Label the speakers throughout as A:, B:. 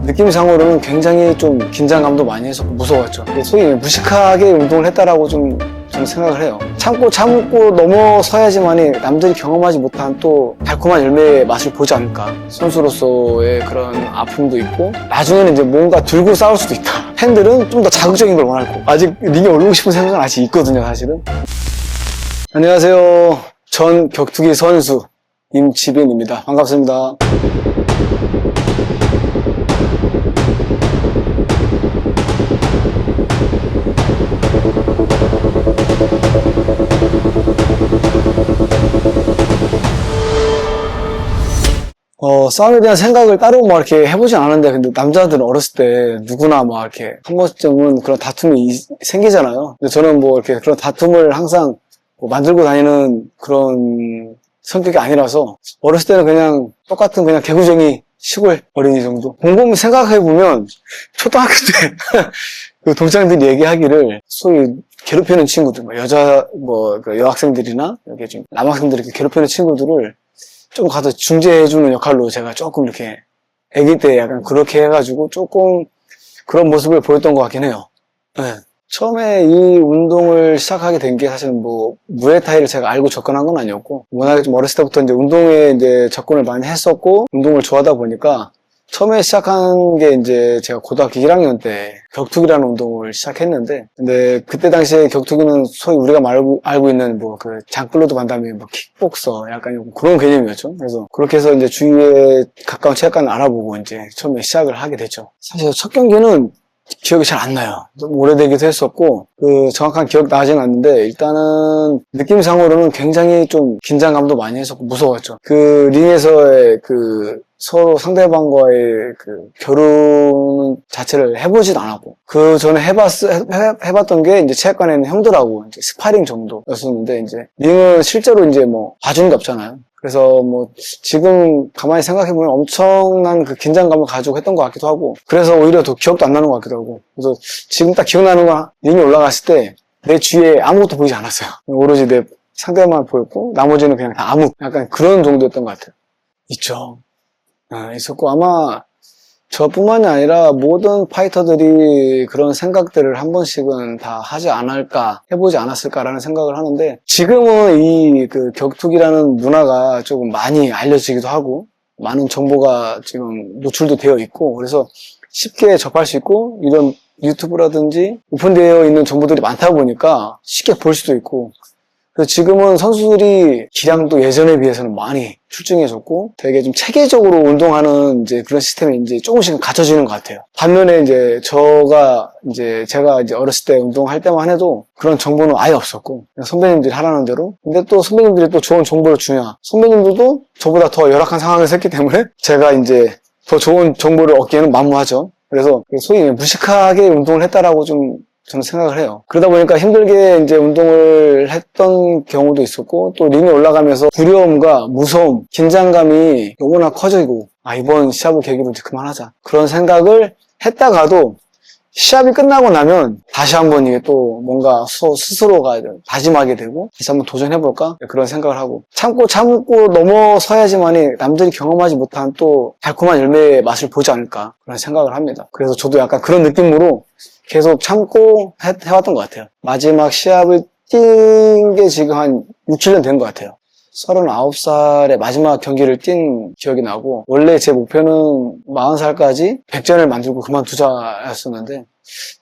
A: 느낌상으로는 굉장히 좀 긴장감도 많이 해서 무서웠죠. 소위 무식하게 운동을 했다라고 좀 저는 생각을 해요. 참고 넘어서야지만이 남들이 경험하지 못한 또 달콤한 열매의 맛을 보지 않을까. 선수로서의 그런 아픔도 있고, 나중에는 이제 뭔가 들고 싸울 수도 있다. 팬들은 좀 더 자극적인 걸 원할 거고, 아직 링에 올리고 싶은 생각은 아직 있거든요, 사실은. 안녕하세요. 전 격투기 선수 임지빈입니다. 반갑습니다. 싸움에 대한 생각을 따로 뭐 이렇게 해보진 않았는데, 근데 남자들은 어렸을 때 누구나 뭐 이렇게 한 번쯤은 그런 다툼이 생기잖아요. 근데 저는 뭐 이렇게 그런 다툼을 항상 뭐 만들고 다니는 그런 성격이 아니라서, 어렸을 때는 그냥 똑같은 그냥 개구쟁이 시골 어린이 정도. 곰곰이 생각해보면, 초등학교 때 그 동창들이 얘기하기를, 소위 괴롭히는 친구들, 그 여학생들이나, 이렇게 좀 남학생들 이렇게 괴롭히는 친구들을 좀 가서 중재해주는 역할로 제가 조금 이렇게 아기 때 약간 그렇게 해가지고 조금 그런 모습을 보였던 것 같긴 해요. 네. 처음에 이 운동을 시작하게 된 게 사실은 뭐 무에타이를 제가 알고 접근한 건 아니었고, 워낙에 좀 어렸을 때부터 이제 운동에 이제 접근을 많이 했었고 운동을 좋아하다 보니까, 처음에 시작한 게 이제 제가 고등학교 1학년 때 격투기라는 운동을 시작했는데, 근데 그때 당시에 격투기는 소위 우리가 알고 있는 뭐 그 장클로드 반다미, 뭐 킥복서 약간 그런 개념이었죠. 그래서 그렇게 해서 이제 주위에 가까운 체육관을 알아보고 이제 처음에 시작을 하게 됐죠. 사실 첫 경기는 기억이 잘 안 나요. 좀 오래되기도 했었고, 그 정확한 기억 나진 않는데, 일단은 느낌상으로는 굉장히 좀 긴장감도 많이 했었고 무서웠죠. 그 링에서의 그 서로 상대방과의 그 겨룬 자체를 해보지도 않았고, 그 전에 해봤던 게 이제 체육관에 있는 형들하고 이제 스파링 정도였었는데, 이제 링은 실제로 이제 뭐 봐주는 게 없잖아요. 그래서 뭐 지금 가만히 생각해보면 엄청난 그 긴장감을 가지고 했던 것 같기도 하고, 그래서 오히려 더 기억도 안 나는 것 같기도 하고. 그래서 지금 딱 기억나는 건, 링에 올라갔을 때 내 주위에 아무것도 보이지 않았어요. 오로지 내 상대만 보였고 나머지는 그냥 다 암흑, 약간 그런 정도였던 것 같아요. 있죠. 있었고, 아마 저뿐만이 아니라 모든 파이터들이 그런 생각들을 한 번씩은 다 하지 않을까, 해보지 않았을까라는 생각을 하는데, 지금은 이 그 격투기라는 문화가 조금 많이 알려지기도 하고, 많은 정보가 지금 노출도 되어 있고, 그래서 쉽게 접할 수 있고, 이런 유튜브라든지 오픈되어 있는 정보들이 많다 보니까 쉽게 볼 수도 있고, 그래서 지금은 선수들이 기량도 예전에 비해서는 많이 출중해졌고, 되게 좀 체계적으로 운동하는 이제 그런 시스템이 이제 조금씩은 갖춰지는 것 같아요. 반면에 이제 제가 이제 어렸을 때 운동할 때만 해도 그런 정보는 아예 없었고, 그냥 선배님들이 하라는 대로. 근데 또 선배님들이 또 좋은 정보를 주냐. 선배님들도 저보다 더 열악한 상황에서 했기 때문에 제가 이제 더 좋은 정보를 얻기에는 만무하죠. 그래서 소위 무식하게 운동을 했다라고 좀 저는 생각을 해요. 그러다 보니까 힘들게 이제 운동을 했던 경우도 있었고, 또 링에 올라가면서 두려움과 무서움, 긴장감이 너무나 커지고, 이번 시합을 계기로 이제 그만하자, 그런 생각을 했다가도 시합이 끝나고 나면 다시 한번 이게 또 뭔가 스스로가 다짐하게 되고, 다시 한번 도전해볼까? 그런 생각을 하고, 참고 넘어서야지만이 남들이 경험하지 못한 또 달콤한 열매의 맛을 보지 않을까, 그런 생각을 합니다. 그래서 저도 약간 그런 느낌으로 계속 참고 해왔던 것 같아요. 마지막 시합을 뛴 게 지금 한 6, 7년 된 것 같아요. 39살에 마지막 경기를 뛴 기억이 나고, 원래 제 목표는 40살까지 100전을 만들고 그만두자였었는데,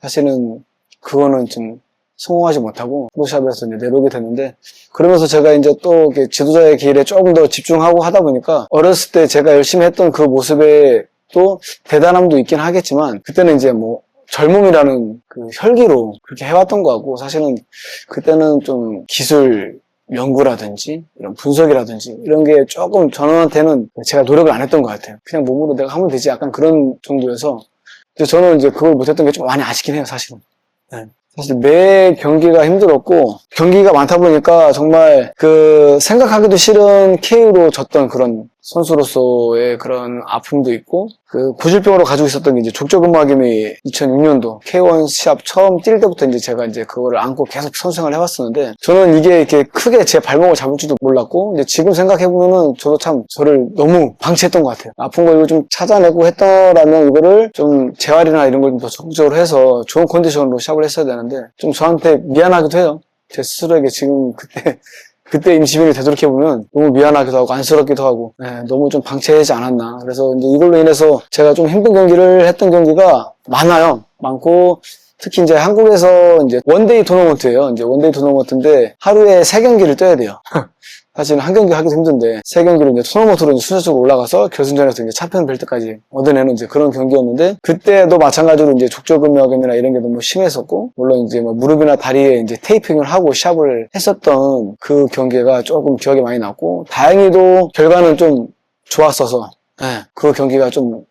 A: 사실은 그거는 좀 성공하지 못하고 프로샵에서 이제 내려오게 됐는데, 그러면서 제가 이제 또 지도자의 길에 조금 더 집중하고 하다 보니까, 어렸을 때 제가 열심히 했던 그 모습에 또 대단함도 있긴 하겠지만, 그때는 이제 뭐 젊음이라는 그 혈기로 그렇게 해왔던 거고, 사실은 그때는 좀 기술 연구라든지 이런 분석이라든지 이런 게 조금 저한테는 제가 노력을 안 했던 것 같아요. 그냥 몸으로 내가 하면 되지, 약간 그런 정도여서 저는 이제 그걸 못했던 게 좀 많이 아쉽긴 해요, 사실은. 네. 사실 매 경기가 힘들었고, 경기가 많다 보니까 정말 그 생각하기도 싫은 KO로 졌던 그런 선수로서의 그런 아픔도 있고, 그 고질병으로 가지고 있었던 게 이제 족저근막염이 2006년도 K1 시합 처음 뛸 때부터 이제 제가 이제 그거를 안고 계속 선수생활을 해왔었는데, 저는 이게 이렇게 크게 제 발목을 잡을 줄도 몰랐고, 이제 지금 생각해보면은 저도 참 저를 너무 방치했던 것 같아요. 아픈 거 이거 좀 찾아내고 했더라면 이거를 좀 재활이나 이런 걸 좀 더 적극적으로 해서 좋은 컨디션으로 시합을 했어야 되는데, 좀 저한테 미안하기도 해요. 제 스스로에게 지금 그때 임시비를 되돌이켜보면 너무 미안하기도 하고 안쓰럽기도 하고, 너무 좀 방치하지 않았나. 그래서 이제 이걸로 인해서 제가 좀 힘든 경기를 했던 경기가 많고, 특히 이제 한국에서 이제 원데이 토너먼트예요. 이제 원데이 토너먼트인데 하루에 3경기를 뛰어야 돼요. 사실은 한 경기 하기도 힘든데 3경기를 이제 토너먼트로 이제 순서적으로 올라가서 결승전에서 이제 챔피언 벨트까지 얻어내는 이제 그런 경기였는데, 그때도 마찬가지로 이제 족저근막염이나 이런 게 너무 심했었고, 물론 이제 뭐 무릎이나 다리에 이제 테이핑을 하고 시합을 했었던 그 경기가 조금 기억에 많이 났고, 다행히도 결과는 좀 좋았어서 그 경기가 좀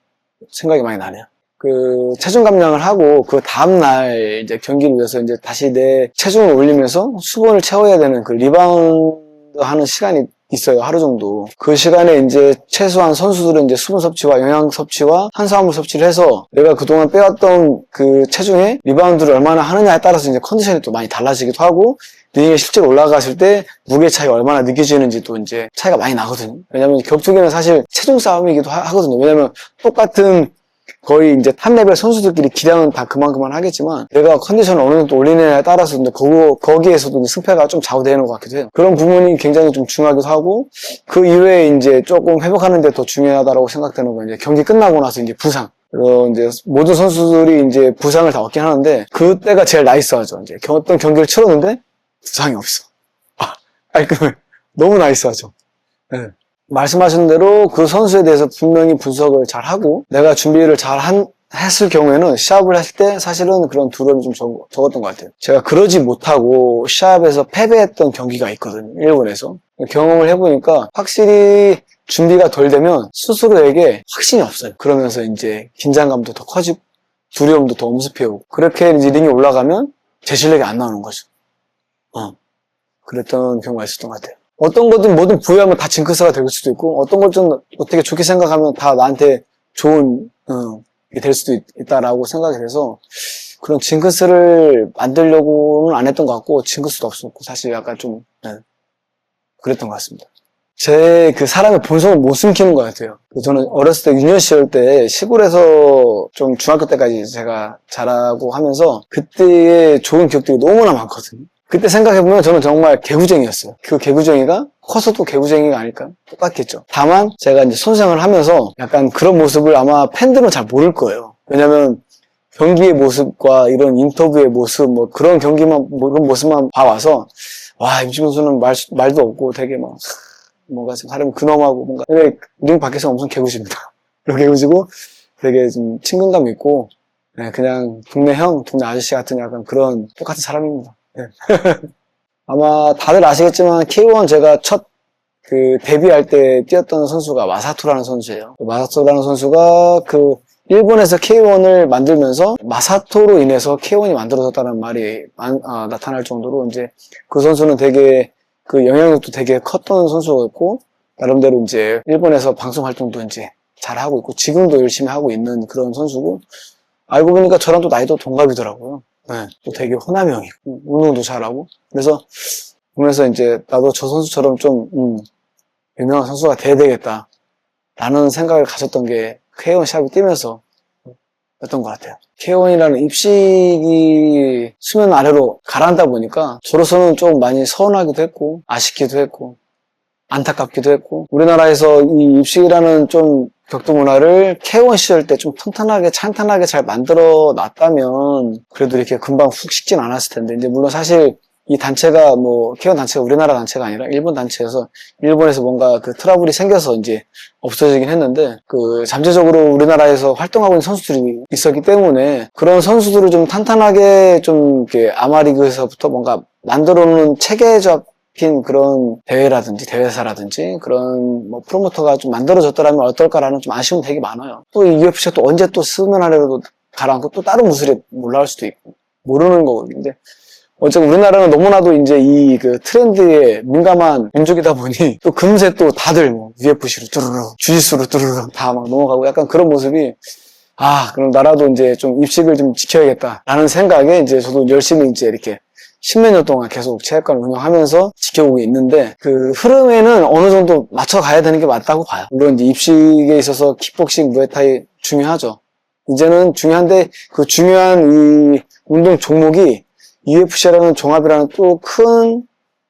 A: 생각이 많이 나네요. 그 체중 감량을 하고 그 다음날 이제 경기를 위해서 이제 다시 내 체중을 올리면서 수분을 채워야 되는 그 리바운드 하는 시간이 있어요. 하루 정도. 그 시간에 이제 최소한 선수들은 이제 수분 섭취와 영양 섭취와 탄수화물 섭취를 해서 내가 그동안 빼왔던 그 체중에 리바운드를 얼마나 하느냐에 따라서 이제 컨디션이 또 많이 달라지기도 하고, 링에 실제로 올라갔을 때 무게 차이가 얼마나 느껴지는지도 이제 차이가 많이 나거든요. 왜냐면 격투기는 사실 체중 싸움이기도 하거든요. 왜냐면 똑같은 거의 이제 탑 레벨 선수들끼리 기량은 다 그만큼만 하겠지만 내가 컨디션을 어느 정도 올리느냐에 따라서 이제 거기에서도 승패가 좀 좌우되는 것 같기도 해요. 그런 부분이 굉장히 좀 중요하기도 하고, 그 이외에 이제 조금 회복하는 데 더 중요하다고 생각되는 건 이제 경기 끝나고 나서 이제 부상. 이제 모든 선수들이 이제 부상을 다 얻긴 하는데 그때가 제일 나이스하죠. 이제 어떤 경기를 치렀는데 부상이 없어. 너무 나이스하죠. 네. 말씀하신 대로 그 선수에 대해서 분명히 분석을 잘 하고 내가 준비를 했을 경우에는 시합을 했을 때 사실은 그런 두려움이 좀 적었던 것 같아요. 제가 그러지 못하고 시합에서 패배했던 경기가 있거든요. 일본에서. 경험을 해보니까 확실히 준비가 덜 되면 스스로에게 확신이 없어요. 그러면서 이제 긴장감도 더 커지고 두려움도 더 엄습해오고, 그렇게 이제 링에 올라가면 제 실력이 안 나오는 거죠. 그랬던 경우가 있었던 것 같아요. 어떤 거든 뭐든 부여하면 다 징크스가 될 수도 있고, 어떤 걸 좀 어떻게 좋게 생각하면 다 나한테 좋은 게 될 수도 있다라고 생각이 돼서 그런 징크스를 만들려고는 안 했던 것 같고, 징크스도 없었고, 사실 약간 좀 그랬던 것 같습니다. 제 그 사람의 본성을 못 숨기는 것 같아요. 저는 어렸을 때 유년 시절 때 시골에서 좀 중학교 때까지 제가 자라고 하면서 그때의 좋은 기억들이 너무나 많거든요. 그때 생각해보면 저는 정말 개구쟁이였어요. 그 개구쟁이가 커서도 개구쟁이가 아닐까? 똑같겠죠. 다만 제가 이제 선수생활을 하면서 약간 그런 모습을 아마 팬들은 잘 모를 거예요. 왜냐면 경기의 모습과 이런 인터뷰의 모습, 뭐 그런 경기만, 뭐 그런 모습만 봐와서, 와, 임시훈 선수는 말도 없고 되게 뭔가 사람이 근엄하고 뭔가, 근데 링 밖에서 엄청 개구집니다. 개구지고 되게 좀 친근감 있고, 그냥 동네 아저씨 같은 약간 그런 똑같은 사람입니다. 아마 다들 아시겠지만 K1 제가 첫 데뷔할 때 뛰었던 선수가 마사토라는 선수예요. 마사토라는 선수가 일본에서 K1을 만들면서 마사토로 인해서 K1이 만들어졌다는 말이 나타날 정도로 이제 그 선수는 되게 그 영향력도 되게 컸던 선수였고, 나름대로 이제 일본에서 방송 활동도 이제 잘 하고 있고 지금도 열심히 하고 있는 그런 선수고, 알고 보니까 저랑 또 나이도 동갑이더라고요. 또 되게 호남이 형이고 운동도 잘하고, 그래서 보면서 이제 나도 저 선수처럼 좀 유명한 선수가 돼야 되겠다 라는 생각을 가졌던 게 K1 시합을 뛰면서 였던 것 같아요. K1이라는 입식이 수면 아래로 가라앉다 보니까 저로서는 좀 많이 서운하기도 했고 아쉽기도 했고 안타깝기도 했고, 우리나라에서 이 입식이라는 좀 격투 문화를 K1 시절 때 좀 탄탄하게 잘 만들어 놨다면 그래도 이렇게 금방 훅 식진 않았을 텐데, 이제 물론 사실 이 단체가 K1 단체가 우리나라 단체가 아니라 일본 단체여서 일본에서 뭔가 그 트러블이 생겨서 이제 없어지긴 했는데, 잠재적으로 우리나라에서 활동하고 있는 선수들이 있었기 때문에 그런 선수들을 좀 탄탄하게 좀 이렇게 아마리그에서부터 뭔가 만들어 놓는 체계적 그런 대회라든지 대회사라든지 그런 프로모터가 좀 만들어졌더라면 어떨까라는 좀 아쉬움이 되게 많아요. 또 이 UFC가 또 언제 또 수면 아래로 가라앉고 또 다른 무술이 올라올 수도 있고 모르는 거거든요. 근데 어쨌든 우리나라는 너무나도 이제 이 그 트렌드에 민감한 민족이다 보니 또 금세 또 다들 뭐 UFC로 뚜루룩, 주짓수로 뚜루룩 다 막 넘어가고 약간 그런 모습이 그럼 나라도 이제 좀 입식을 좀 지켜야겠다라는 생각에 이제 저도 열심히 이제 이렇게 십몇 년 동안 계속 체육관을 운영하면서 지켜오고 있는데 그 흐름에는 어느 정도 맞춰가야 되는 게 맞다고 봐요. 물론 이제 입식에 있어서 킥복싱, 무에타이 중요하죠. 이제는 중요한데 그 중요한 이 운동 종목이 UFC라는 종합이라는 또 큰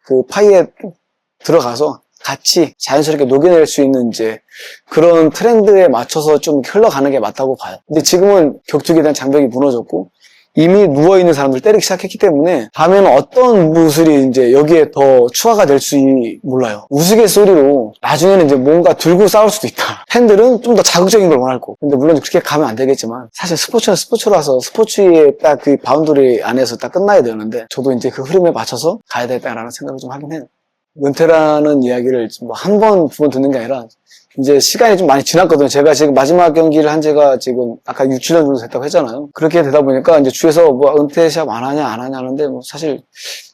A: 그 파이에 들어가서 같이 자연스럽게 녹여낼 수 있는 이제 그런 트렌드에 맞춰서 좀 흘러가는 게 맞다고 봐요. 근데 지금은 격투기에 대한 장벽이 무너졌고 이미 누워있는 사람들 때리기 시작했기 때문에 다음에는 어떤 무술이 이제 여기에 더 추가가 될지 몰라요. 우스갯소리로 나중에는 이제 뭔가 들고 싸울 수도 있다. 팬들은 좀 더 자극적인 걸 원할 거고. 근데 물론 그렇게 가면 안 되겠지만 사실 스포츠는 스포츠라서 스포츠의 딱 그 바운더리 안에서 딱 끝나야 되는데 저도 이제 그 흐름에 맞춰서 가야 되겠다라는 생각을 좀 하긴 해요. 은퇴라는 이야기를 뭐 한 번, 두 번 듣는 게 아니라 이제 시간이 좀 많이 지났거든요. 제가 지금 마지막 경기를 한 지가 지금 아까 6, 7년 정도 됐다고 했잖아요. 그렇게 되다 보니까 이제 주에서 뭐 은퇴 시합 안 하냐 하는데 뭐 사실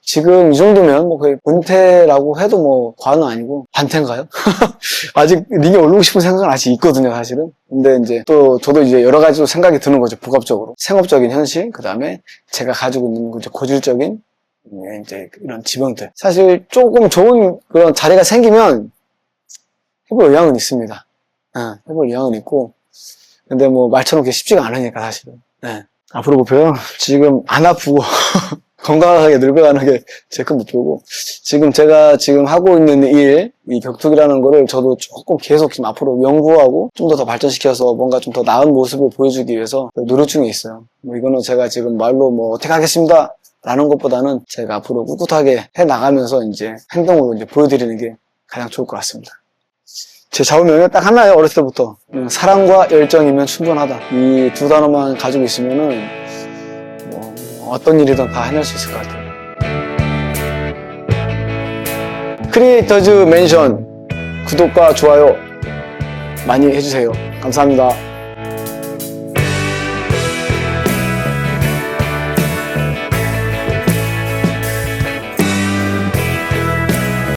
A: 지금 이 정도면 뭐 거의 은퇴라고 해도 뭐 과언은 아니고 반태인가요? 아직 링에 오르고 싶은 생각은 아직 있거든요, 사실은. 근데 이제 또 저도 이제 여러 가지 생각이 드는 거죠, 복합적으로. 생업적인 현실, 그 다음에 제가 가지고 있는 이제 고질적인 이제 이런 지병들. 사실 조금 좋은 그런 자리가 생기면 해볼 의향은 있습니다. 해볼 의향은 있고. 근데 뭐 말처럼 그게 쉽지가 않으니까 사실은. 앞으로 목표요? 지금 안 아프고 건강하게 늙어가는 게 제 큰 목표고, 지금 제가 지금 하고 있는 일, 이 격투기라는 거를 저도 조금 계속 지금 앞으로 연구하고 좀 더 발전시켜서 뭔가 좀 더 나은 모습을 보여주기 위해서 노력 중에 있어요. 뭐 이거는 제가 지금 말로 뭐 어떻게 하겠습니다 라는 것보다는 제가 앞으로 꿋꿋하게 해 나가면서 이제 행동으로 이제 보여드리는 게 가장 좋을 것 같습니다. 제 좌우명이 딱 하나예요, 어렸을 때부터. 사랑과 열정이면 충분하다. 이 두 단어만 가지고 있으면은 뭐 어떤 일이든 다 해낼 수 있을 것 같아요. 크리에이터즈 맨션 구독과 좋아요 많이 해주세요. 감사합니다.